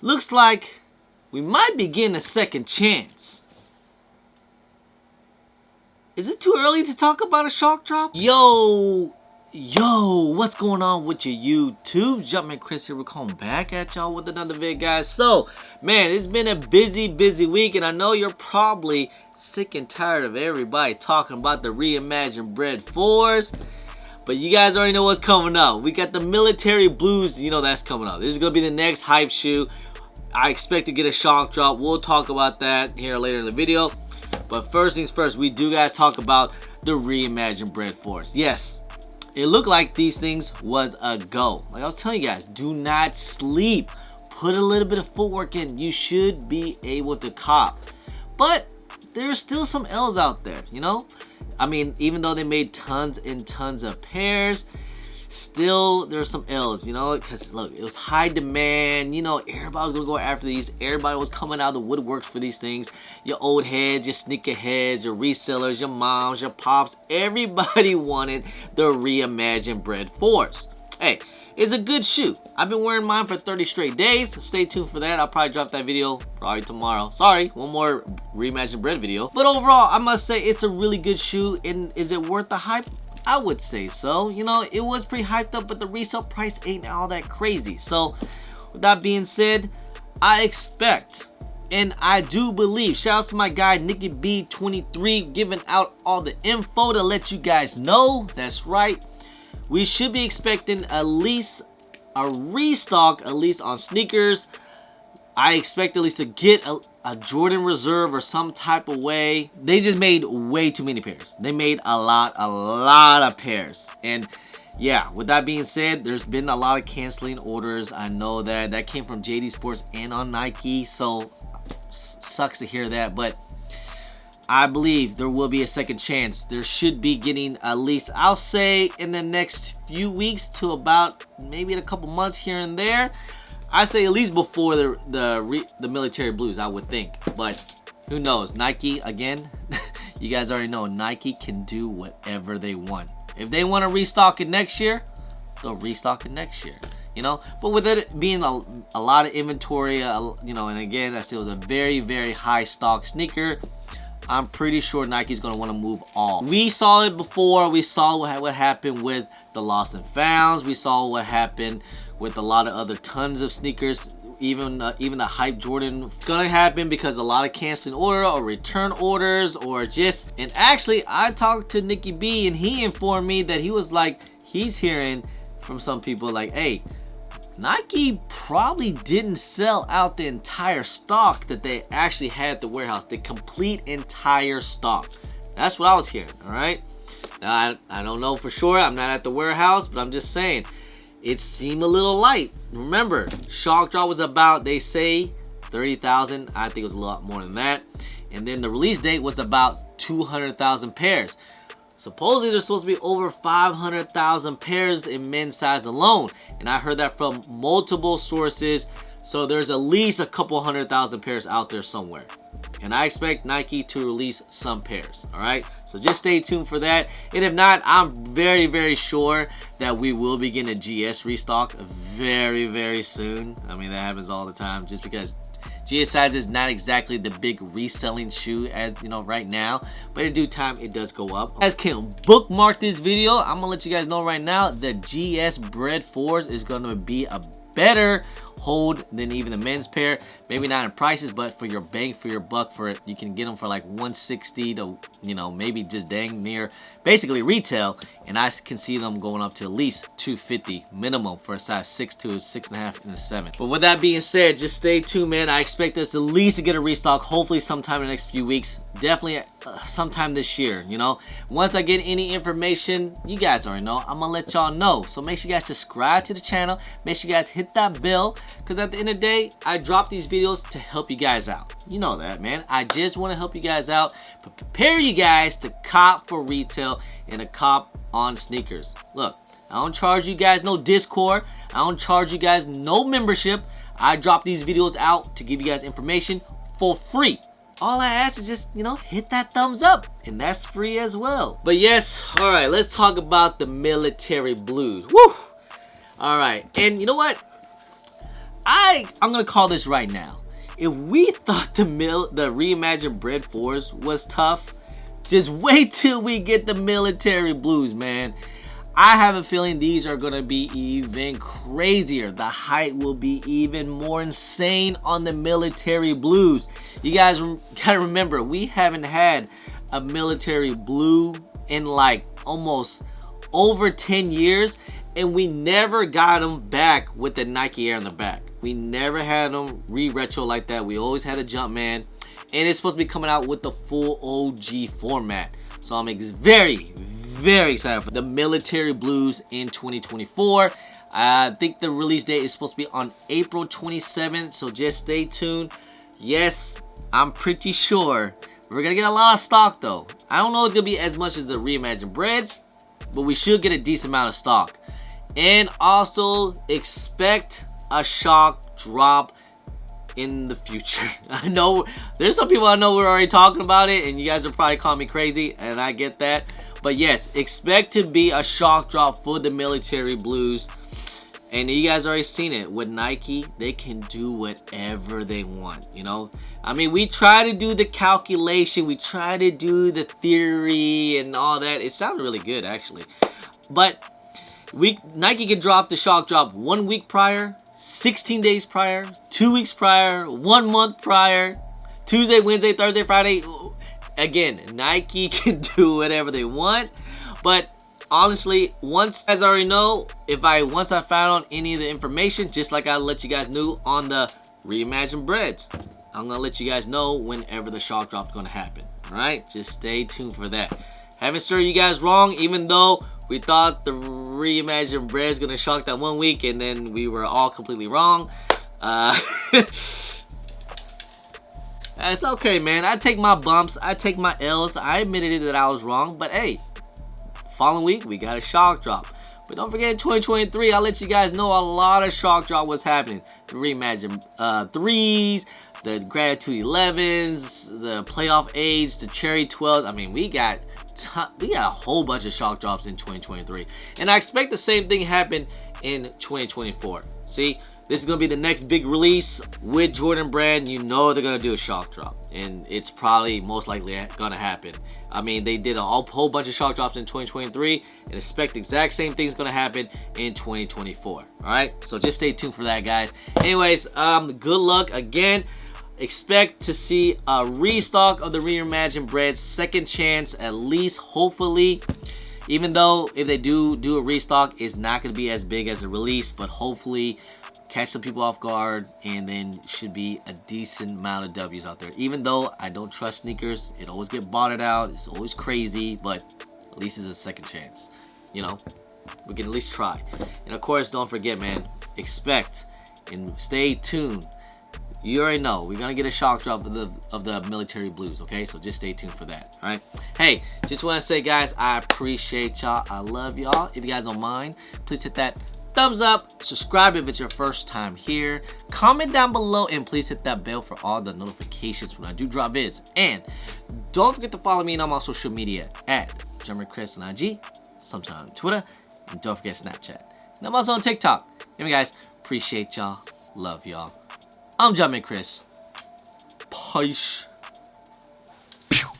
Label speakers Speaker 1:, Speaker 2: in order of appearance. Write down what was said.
Speaker 1: looks like we might be getting a second chance. Is it too early to talk about a shock drop? Yo, what's going on with your YouTube? Jumpman Chris here. We're coming back at y'all with another vid, guys. So, man, it's been a busy week, and I know you're probably sick and tired of everybody talking about the reimagined Bred 4s. But you guys already know what's coming up. We got the military blues. You know that's coming up. This is going to be the next hype shoe. I expect to get a shock drop. We'll talk about that here later in the video. But first things first, we do got to talk about the reimagined Bred 4s. Yes, it looked like these things was a go. Like I was telling you guys, do not sleep. Put a little bit of footwork in. You should be able to cop. But there's still some L's out there, you know? I mean, even though they made tons and tons of pairs, still there's some L's, you know? Because look, it was high demand, you know, everybody was gonna go after these. Everybody was coming out of the woodworks for these things. Your old heads, your sneaker heads, your resellers, your moms, your pops, everybody wanted the reimagined Bred 4s. Hey, it's a good shoe. I've been wearing mine for 30 straight days. Stay tuned for that. I'll probably drop that video probably tomorrow. Sorry, one more reimagined Bred video. But overall, I must say it's a really good shoe. And is it worth the hype? I would say so. You know, it was pretty hyped up, but the resale price ain't all that crazy. So, with that being said, I expect and I do believe, shout out to my guy Nicky B23 giving out all the info to let you guys know. That's right. We should be expecting at least a restock, at least on sneakers. I expect at least to get a Jordan Reserve or some type of way. They just made way too many pairs. They made a lot of pairs. And yeah, with that being said, there's been a lot of canceling orders. I know that came from JD Sports and on Nike. So sucks to hear that, but I believe there will be a second chance. There should be getting at least, I'll say, in the next few weeks to about maybe in a couple months here and there. I say at least before the military blues, I would think. But who knows? Nike, again, you guys already know Nike can do whatever they want. If they want to restock it next year, they'll restock it next year. You know, but with it being a lot of inventory, you know, and again, that still is a very high stock sneaker. I'm pretty sure Nike's going to want to move on. We saw it before. We saw what happened with the Lost and Founds. We saw what happened with a lot of other tons of sneakers. Even the hype Jordan. It's going to happen because a lot of canceling order or return orders or just... And actually, I talked to Nicky B and he informed me that he was like, he's hearing from some people like, hey, Nike probably didn't sell out the entire stock that they actually had at the warehouse. The complete entire stock. That's what I was hearing, all right? Now, I don't know for sure. I'm not at the warehouse, but I'm just saying. It seemed a little light. Remember, shock drop was about, they say, 30,000. I think it was a lot more than that. And then the release date was about 200,000 pairs. Supposedly there's supposed to be over 500,000 pairs in men's size alone. And I heard that from multiple sources. So there's at least a couple 100,000 pairs out there somewhere. And I expect Nike to release some pairs. Alright? So just stay tuned for that. And if not, I'm very sure that we will be getting a GS restock very soon. I mean, that happens all the time just because GS size is not exactly the big reselling shoe as you know right now, but in due time it does go up. As can bookmark this video, I'm gonna let you guys know right now the GS Bred 4s is gonna be a better hold than even the men's pair. Maybe not in prices, but for your bang for your buck, for it, you can get them for like 160 to, you know, maybe just dang near basically retail, and I can see them going up to at least 250 minimum for a size 6'2", 6.5, and a 7. But with that being said, just stay tuned, man. I expect us at least to get a restock, hopefully sometime in the next few weeks. Definitely sometime this year, you know. Once I get any information, you guys already know, I'm gonna let y'all know. So make sure you guys subscribe to the channel. Make sure you guys hit that bell, because at the end of the day, I drop these videos to help you guys out. You know that, man. I just want to help you guys out, but prepare you guys to cop for retail and to cop on sneakers. Look, I don't charge you guys no Discord. I don't charge you guys no membership. I drop these videos out to give you guys information for free. All I ask is just, you know, hit that thumbs up, and that's free as well. But yes, all right, let's talk about the military blues. Woo! All right, and you know what? I'm gonna call this right now. If we thought the reimagined Bred 4s was tough, just wait till we get the military blues, man. I have a feeling these are gonna be even crazier. The height will be even more insane on the military blues. You guys gotta remember, we haven't had a military blue in like almost over 10 years, and we never got them back with the Nike Air in the back. We never had them re-retro like that. We always had a Jumpman, and it's supposed to be coming out with the full OG format. So I'm very, very excited for the military blues in 2024. I think the release date is supposed to be on April 27th, so just stay tuned. Yes, I'm pretty sure we're gonna get a lot of stock though. I don't know if it's gonna be as much as the reimagined Breds, but we should get a decent amount of stock. And also expect a shock drop in the future. I know there's some people I know we're already talking about it, and you guys are probably calling me crazy, and I get that. But yes, expect to be a shock drop for the military blues. And you guys already seen it with Nike. They can do whatever they want, you know. I mean, we try to do the calculation, we try to do the theory and all that. It sounded really good actually, but Nike can drop the shock drop 1 week prior, 16 days prior, 2 weeks prior, 1 month prior, Tuesday, Wednesday, Thursday, Friday. Again, Nike can do whatever they want. But honestly, as I already know, once I found out any of the information, just like I let you guys know on the reimagined Breds, I'm gonna let you guys know whenever the shock drop is gonna happen. All right, just stay tuned for that. Haven't stirred you guys wrong, even though we thought the reimagined Bred is gonna shock that 1 week, and then we were all completely wrong. It's okay, man. I take my bumps, I take my L's. I admitted that I was wrong, but hey, following week we got a shock drop. But don't forget, in 2023, I'll let you guys know a lot of shock drop was happening. The reimagined 3s, the Gratitude 11s, the Playoff 8s, the Cherry 12s. I mean, we got a whole bunch of shock drops in 2023, and I expect the same thing happen in 2024. See, this is gonna be the next big release with Jordan Brand. You know they're gonna do a shock drop, and it's probably most likely gonna happen. I mean, they did a whole bunch of shock drops in 2023, and expect the exact same thing's gonna happen in 2024. All right, so just stay tuned for that, guys. Anyways, good luck again. Expect to see a restock of the reimagined Bred's second chance, at least, hopefully. Even though if they do a restock, it's not going to be as big as a release, but hopefully catch some people off guard, and then should be a decent amount of W's out there. Even though I don't trust sneakers, it always get botted out, it's always crazy, but at least it's a second chance. You know, we can at least try. And of course, don't forget, man, expect and stay tuned. You already know we're gonna get a shock drop of the military blues, okay? So just stay tuned for that. All right. Hey, just want to say, guys, I appreciate y'all. I love y'all. If you guys don't mind, please hit that thumbs up. Subscribe if it's your first time here. Comment down below, and please hit that bell for all the notifications when I do drop vids. And don't forget to follow me on my social media at Chris on IG, sometimes on Twitter, and don't forget Snapchat. And I'm also on TikTok. Anyway, guys, appreciate y'all. Love y'all. I'm Chris. Peace.